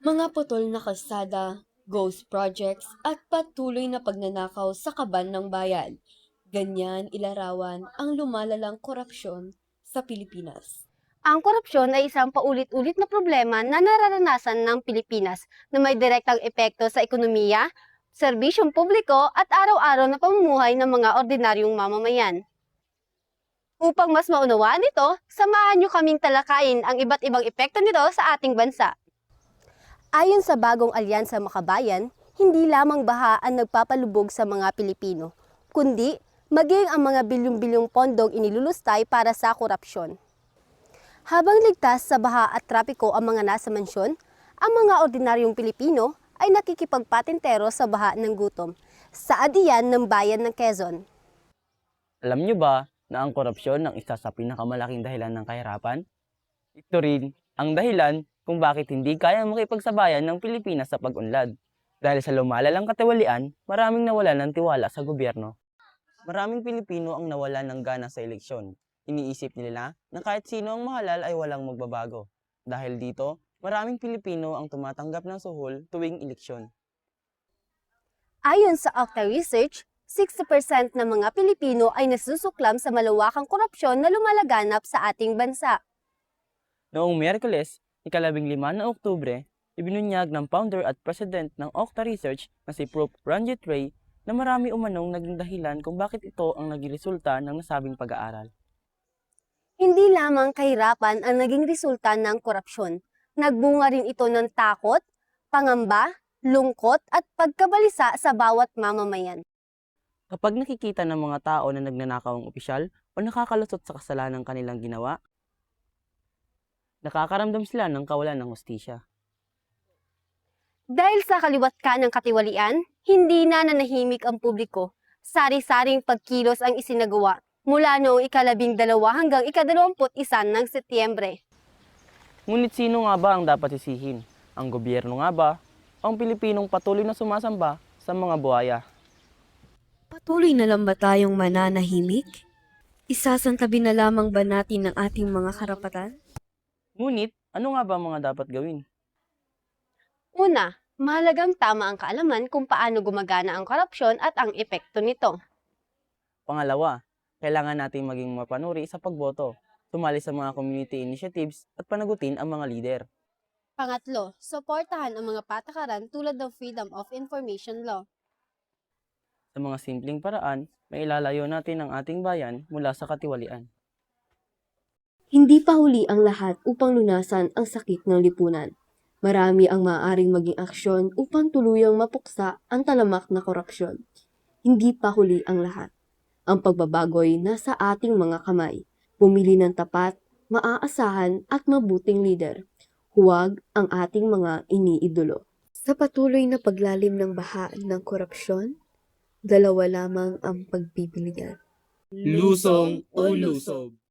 Mga putol na kalsada, ghost projects at patuloy na pagnanakaw sa kaban ng bayan. Ganyan ilarawan ang lumalalang korupsyon sa Pilipinas. Ang korupsyon ay isang paulit-ulit na problema na nararanasan ng Pilipinas na may direktang epekto sa ekonomiya, serbisyong publiko at araw-araw na pamumuhay ng mga ordinaryong mamamayan. Upang mas maunawaan ito, samahan niyo kaming talakayin ang iba't ibang epekto nito sa ating bansa. Ayon sa bagong Alyansa Makabayan, hindi lamang baha ang nagpapalubog sa mga Pilipino, kundi maging ang mga bilyong-bilyong pondong inilulustay para sa korupsyon. Habang ligtas sa baha at trapiko ang mga nasa mansyon, ang mga ordinaryong Pilipino ay nakikipagpatintero sa baha ng gutom sa adiyan ng bayan ng Quezon. Alam niyo ba na ang korupsyon ang isa sa pinakamalaking dahilan ng kahirapan? Ito rin ang dahilan kung bakit hindi kayang makipagsabayan ng Pilipinas sa pag-unlad. Dahil sa lumalalang katiwalian, maraming nawalan ng tiwala sa gobyerno. Maraming Pilipino ang nawalan ng gana sa eleksyon. Iniisip nila na kahit sino ang mahalal ay walang magbabago. Dahil dito, maraming Pilipino ang tumatanggap ng suhol tuwing eleksyon. Ayon sa Octa Research, 60% ng mga Pilipino ay nasusuklam sa malawakang korupsyon na lumalaganap sa ating bansa. Noong Miyerkules, ika-15 ng Oktubre, ibinunyag ng founder at president ng Octa Research na si Prof. Ranjit Ray na marami umanong naging dahilan kung bakit ito ang naging resulta ng nasabing pag-aaral. Hindi lamang kahirapan ang naging resulta ng korupsyon. Nagbunga rin ito ng takot, pangamba, lungkot at pagkabalisa sa bawat mamamayan. Kapag nakikita ng mga tao na nagnanakaw ang opisyal o nakakalusot sa kasalanan ng kanilang ginawa, nakakaramdam sila ng kawalan ng hustisya. Dahil sa kaliwat ka ng katiwalian, hindi na nanahimik ang publiko. Sari-saring pagkilos ang isinagawa mula noong ika-12 hanggang ika-21 ng Setyembre. Ngunit sino nga ba ang dapat sisihin? Ang gobyerno nga ba o ang Pilipinong patuloy na sumasamba sa mga buhaya? Patuloy na lang ba tayong mananahimik? Isasantabi na lamang ba natin ang ating mga karapatan? Ngunit, ano nga ba ang mga dapat gawin? Una, mahalagang tama ang kaalaman kung paano gumagana ang korupsyon at ang epekto nito. Pangalawa, kailangan nating maging mapanuri sa pagboto, sumali sa mga community initiatives at panagutin ang mga lider. Pangatlo, suportahan ang mga patakaran tulad ng Freedom of Information Law. Sa mga simpleng paraan, mailalayo natin ang ating bayan mula sa katiwalian. Hindi pa huli ang lahat upang lunasan ang sakit ng lipunan. Marami ang maaaring maging aksyon upang tuluyang mapuksa ang talamak na korupsyon. Hindi pa huli ang lahat. Ang pagbabago'y nasa ating mga kamay. Pumili ng tapat, maaasahan at mabuting leader. Huwag ang ating mga iniidolo. Sa patuloy na paglalim ng baha ng korupsyon, dalawa lamang ang pagpipilian. Lusong o lusob.